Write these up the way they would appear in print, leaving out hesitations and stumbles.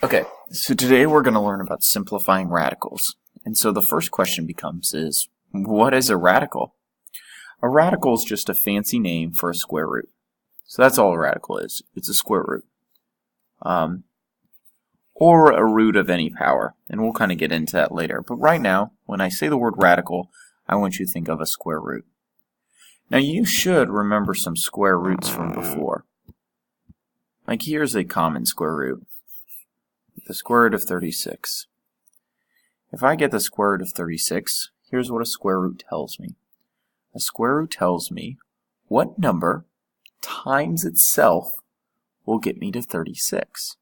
Okay, so today we're going to learn about simplifying radicals. And so the first question becomes what is a radical? A radical is just a fancy name for a square root. So that's all a radical is. It's a square root. Or a root of any power. And we'll kind of get into that later. But right now, when I say the word radical, I want you to think of a square root. Now you should remember some square roots from before. Like here's a common square root. The square root of 36. If I get the square root of 36, here's what a square root tells me. A square root tells me what number times itself will get me to 36.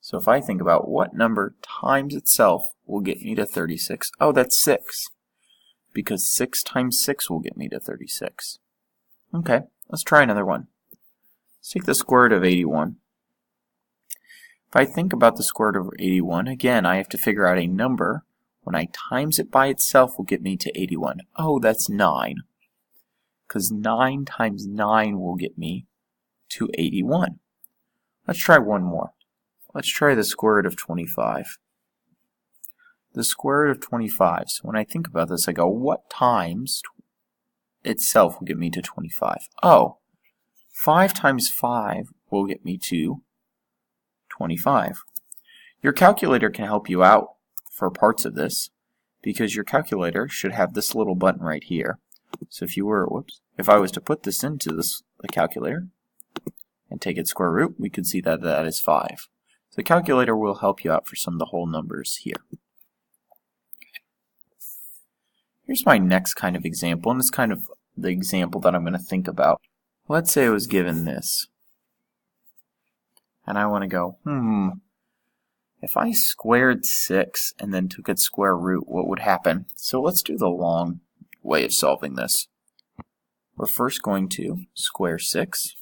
So if I think about what number times itself will get me to 36, oh, that's 6. Because 6 times 6 will get me to 36. Okay, let's try another one. Let's take the square root of 81. If I think about the square root of 81, again, I have to figure out a number. When I times it by itself will get me to 81. Oh, that's 9. Because 9 times 9 will get me to 81. Let's try one more. Let's try the square root of 25. The square root of 25. So when I think about this, I go, what times itself will get me to 25? Oh, 5 times 5 will get me to 25. Your calculator can help you out for parts of this because your calculator should have this little button right here. So if I was to put this into the calculator and take its square root, we could see that that is 5. So the calculator will help you out for some of the whole numbers here. Here's my next kind of example, and it's kind of the example that I'm going to think about. Let's say I was given this. And I want to go, if I squared 6 and then took its square root, what would happen? So let's do the long way of solving this. We're first going to square 6,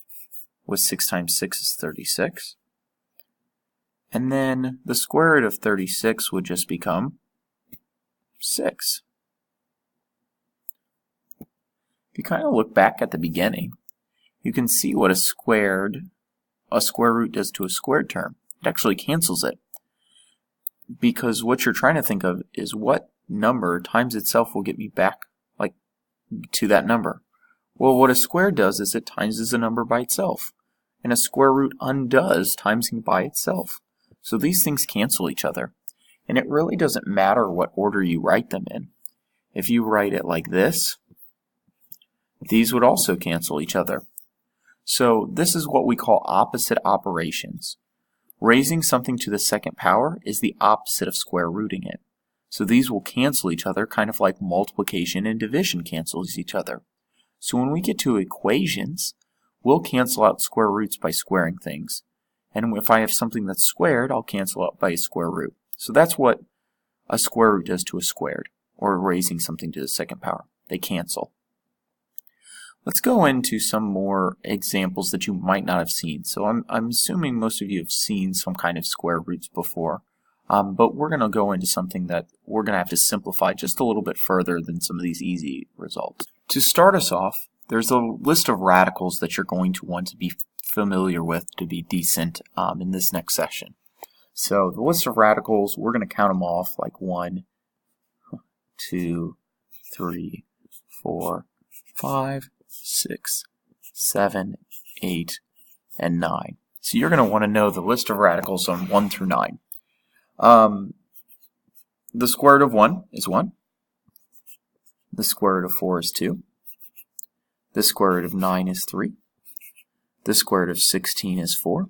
with 6 times 6 is 36. And then the square root of 36 would just become 6. If you kind of look back at the beginning, you can see what a square root does to a squared term. It actually cancels it. Because what you're trying to think of is what number times itself will get me back to that number. Well, what a square does is it times a number by itself. And a square root undoes timesing by itself. So these things cancel each other. And it really doesn't matter what order you write them in. If you write it like this, these would also cancel each other. So this is what we call opposite operations. Raising something to the second power is the opposite of square rooting it. So these will cancel each other, kind of like multiplication and division cancels each other. So when we get to equations, we'll cancel out square roots by squaring things. And if I have something that's squared, I'll cancel out by a square root. So that's what a square root does to a squared, or raising something to the second power. They cancel. Let's go into some more examples that you might not have seen. So I'm assuming most of you have seen some kind of square roots before. But we're going to go into something that we're going to have to simplify just a little bit further than some of these easy results. To start us off, there's a list of radicals that you're going to want to be familiar with to be decent in this next session. So the list of radicals, we're going to count them off like 1, 2, 3, 4, 5, 6, 7, 8, and 9. So you're going to want to know the list of radicals on 1 through 9. The square root of 1 is 1. The square root of 4 is 2. The square root of 9 is 3. The square root of 16 is 4.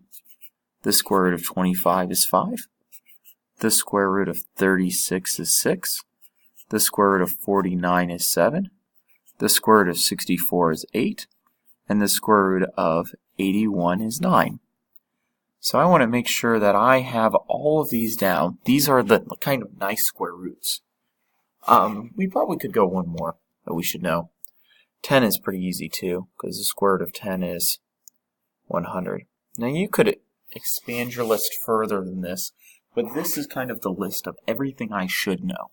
The square root of 25 is 5. The square root of 36 is 6. The square root of 49 is 7. The square root of 64 is 8. And the square root of 81 is 9. So I want to make sure that I have all of these down. These are the kind of nice square roots. We probably could go one more that we should know. 10 is pretty easy too, because the square root of 10 is 100. Now you could expand your list further than this, but this is kind of the list of everything I should know.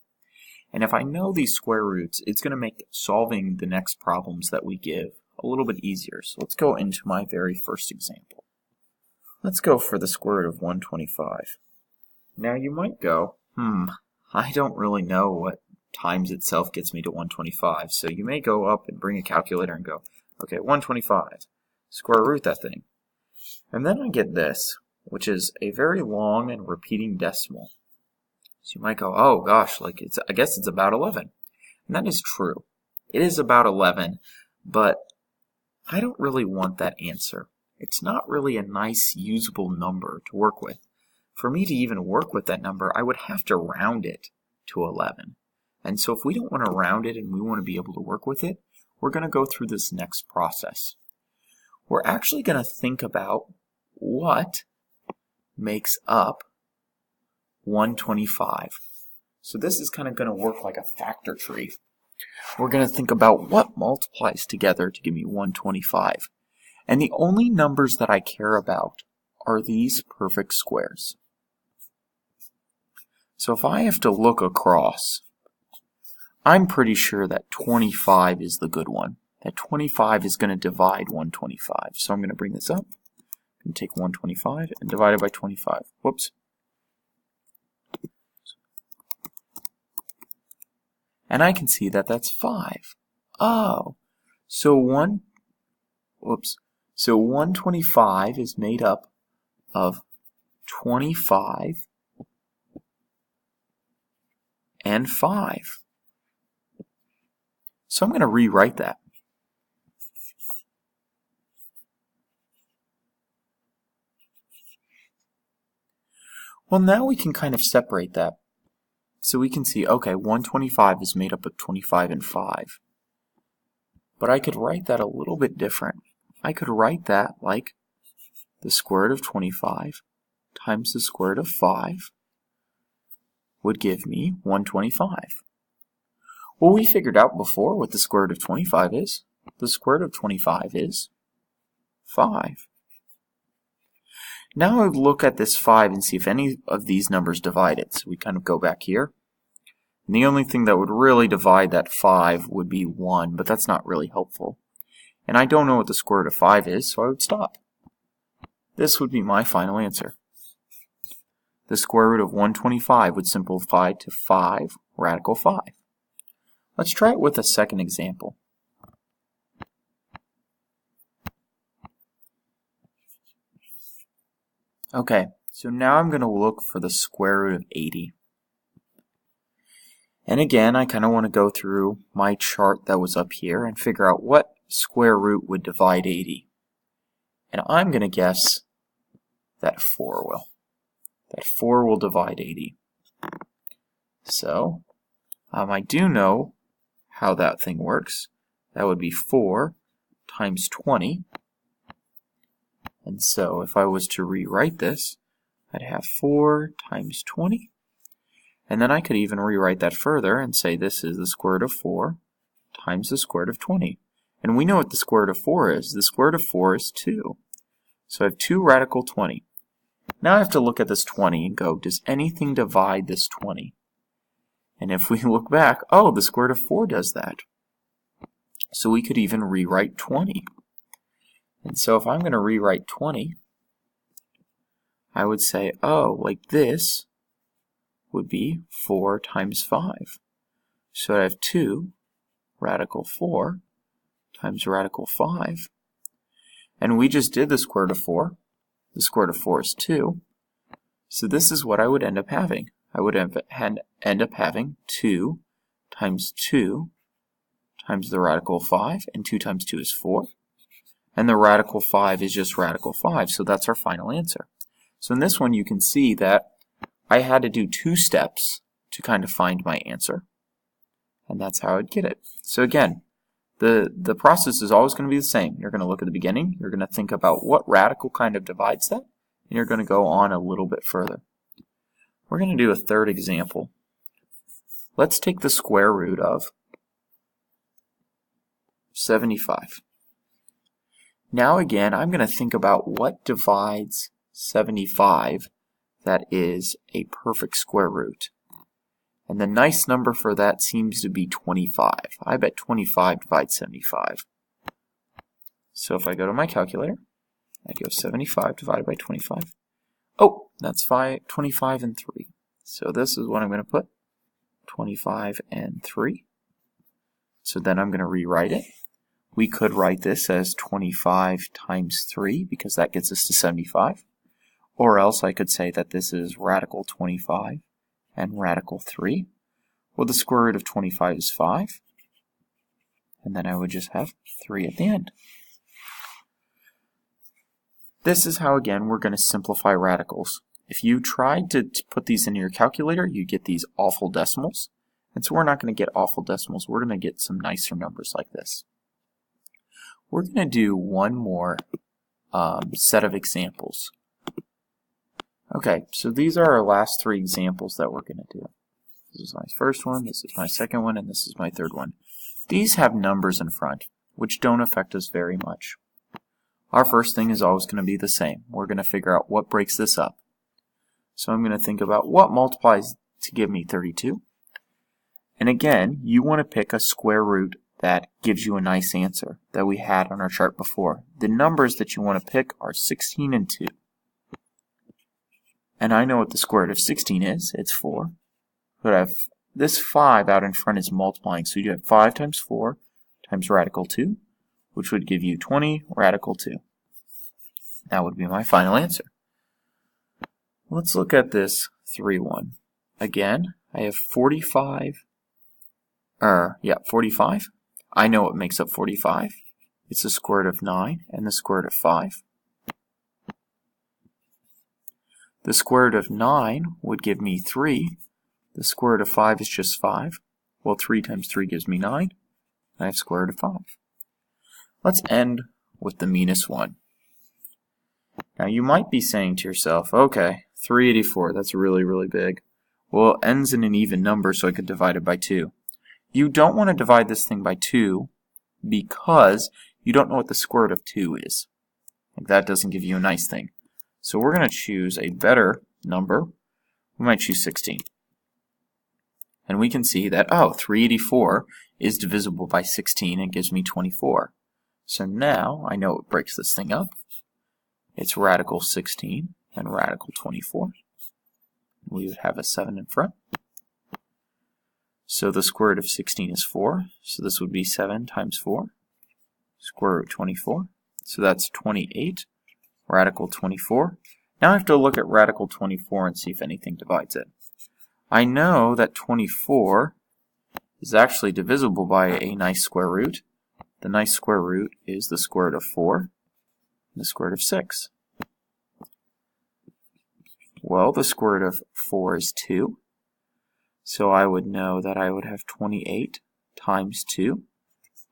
And if I know these square roots, it's going to make solving the next problems that we give a little bit easier. So let's go into my very first example. Let's go for the square root of 125. Now you might go, I don't really know what times itself gets me to 125. So you may go up and bring a calculator and go, okay, 125, square root that thing. And then I get this, which is a very long and repeating decimal. So you might go, oh gosh, I guess it's about 11. And that is true. It is about 11, but I don't really want that answer. It's not really a nice, usable number to work with. For me to even work with that number, I would have to round it to 11. And so if we don't want to round it and we want to be able to work with it, we're going to go through this next process. We're actually going to think about what makes up 125. So this is kind of going to work like a factor tree. We're going to think about what multiplies together to give me 125. And the only numbers that I care about are these perfect squares. So if I have to look across, I'm pretty sure that 25 is the good one. That 25 is going to divide 125. So I'm going to bring this up and take 125 and divide it by 25. Whoops. And I can see that that's 5. Oh, so 125 is made up of 25 and 5. So I'm going to rewrite that. Well, now we can kind of separate that. So we can see, okay, 125 is made up of 25 and 5. But I could write that a little bit different. I could write that like the square root of 25 times the square root of 5 would give me 125. Well, we figured out before what the square root of 25 is. The square root of 25 is 5. Now I would look at this 5 and see if any of these numbers divide it. So we kind of go back here. And the only thing that would really divide that 5 would be 1, but that's not really helpful. And I don't know what the square root of 5 is, so I would stop. This would be my final answer. The square root of 125 would simplify to 5 radical 5. Let's try it with a second example. Okay, so now I'm going to look for the square root of 80. And again, I kind of want to go through my chart that was up here and figure out what square root would divide 80. And I'm going to guess that 4 will. That 4 will divide 80. So, I do know how that thing works. That would be 4 times 20. And so if I was to rewrite this, I'd have 4 times 20. And then I could even rewrite that further and say this is the square root of 4 times the square root of 20. And we know what the square root of 4 is. The square root of 4 is 2. So I have 2 radical 20. Now I have to look at this 20 and go, does anything divide this 20? And if we look back, oh, the square root of 4 does that. So we could even rewrite 20. And so if I'm going to rewrite 20, I would say, oh, like this would be 4 times 5. So I have 2 radical 4 times radical 5. And we just did the square root of 4. The square root of 4 is 2. So this is what I would end up having. I would end up having 2 times 2 times the radical of 5. And 2 times 2 is 4. And the radical 5 is just radical 5, so that's our final answer. So in this one, you can see that I had to do 2 steps to kind of find my answer. And that's how I'd get it. So again, the process is always going to be the same. You're going to look at the beginning, you're going to think about what radical kind of divides that, and you're going to go on a little bit further. We're going to do a third example. Let's take the square root of 75. Now again, I'm going to think about what divides 75 that is a perfect square root. And the nice number for that seems to be 25. I bet 25 divides 75. So if I go to my calculator, I go 75 divided by 25. Oh, That's 25 and 3. So this is what I'm going to put, 25 and 3. So then I'm going to rewrite it. We could write this as 25 times 3 because that gets us to 75. Or else I could say that this is radical 25 and radical 3. Well, the square root of 25 is 5. And then I would just have 3 at the end. This is how, again, we're going to simplify radicals. If you tried to put these in your calculator, you get these awful decimals. And so we're not going to get awful decimals. We're going to get some nicer numbers like this. We're going to do one more set of examples. Okay, so these are our last 3 examples that we're going to do. This is my first one, this is my second one, and this is my third one. These have numbers in front, which don't affect us very much. Our first thing is always going to be the same. We're going to figure out what breaks this up. So I'm going to think about what multiplies to give me 32. And again, you want to pick a square root that gives you a nice answer that we had on our chart before. The numbers that you want to pick are 16 and 2. And I know what the square root of 16 is. It's 4. But I have this 5 out in front is multiplying. So you have 5 times 4 times radical 2, which would give you 20 radical 2. That would be my final answer. Let's look at this 3-1. Again, I have 45. 45. I know what makes up 45. It's the square root of 9 and the square root of 5. The square root of 9 would give me 3. The square root of 5 is just 5. Well, 3 times 3 gives me 9. And I have square root of 5. Let's end with the meanest one. Now you might be saying to yourself, okay, 384, that's really, really big. Well, it ends in an even number, so I could divide it by 2. You don't want to divide this thing by 2 because you don't know what the square root of 2 is. Like that doesn't give you a nice thing. So we're going to choose a better number. We might choose 16. And we can see that, oh, 384 is divisible by 16 and gives me 24. So now I know what breaks this thing up. It's radical 16 and radical 24. We would have a 7 in front. So the square root of 16 is 4. So this would be 7 times 4. Square root 24. So that's 28. Radical 24. Now I have to look at radical 24 and see if anything divides it. I know that 24 is actually divisible by a nice square root. The nice square root is the square root of 4 and the square root of 6. Well, the square root of 4 is 2. So I would know that I would have 28 times 2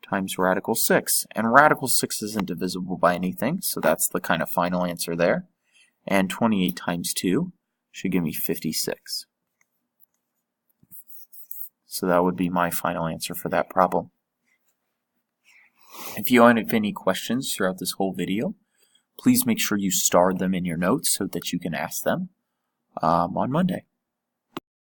times radical 6. And radical 6 isn't divisible by anything, so that's the kind of final answer there. And 28 times 2 should give me 56. So that would be my final answer for that problem. If you have any questions throughout this whole video, please make sure you star them in your notes so that you can ask them on Monday.